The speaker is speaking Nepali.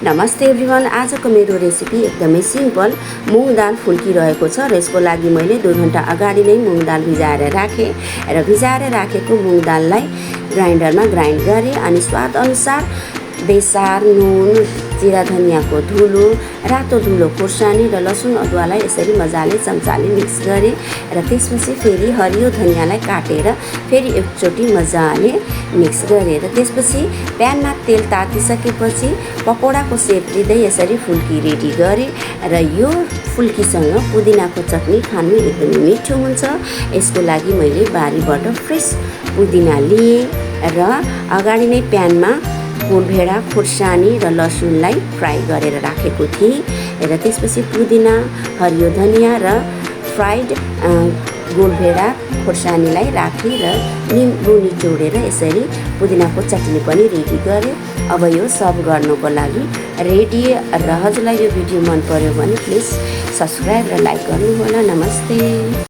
नमस्ते एभ्रिवान। आजको मेरो रेसिपी एकदमै सिम्पल मुङ दाल फुल्किरहेको छ र यसको लागि मैले 2 घण्टा अगाडि नै मुङ दाल भिजाएर राखेँ र भिजाएर राखेको मुङ दाललाई ग्राइन्डरमा ग्राइन्ड गरेँ अनि स्वाद अनुसार बेसार, नुन, जिरा धनियाँको धुलो, रातो धुलो खोर्सानी र लसुन अदुवालाई यसरी मजाले चम्चाले मिक्स गरेँ र त्यसपछि फेरि हरियो धनियाँलाई काटेर फेरि एकचोटि मजाले मिक्स गरेँ र त्यसपछि प्यानमा तेल तातिसकेपछि पकौडाको सेप लिँदै यसरी फुल्की रेडी गरेँ र यो फुल्कीसँग पुदिनाको चटनी खानु एकदमै मिठो हुन्छ। यसको लागि मैले बारीबाट फ्रेस पुदिना लिएँ र अगाडि नै प्यानमा गोलभेडा, खोर्सानी र लसुनलाई फ्राई गरेर राखेको थिएँ र त्यसपछि पुदिना, हरियो धनियाँ र फ्राइड गोलभेडा खोर्सानीलाई राखेँ र निम्बु निचोडेर यसरी पुदिनाको चटनी पनि रेडी गरेँ। अब यो सर्भ गर्नको लागि रेडी र हजुरलाई यो भिडियो मन पर्यो भने प्लिज सब्सक्राइब र लाइक गर्नुहोला। नमस्ते।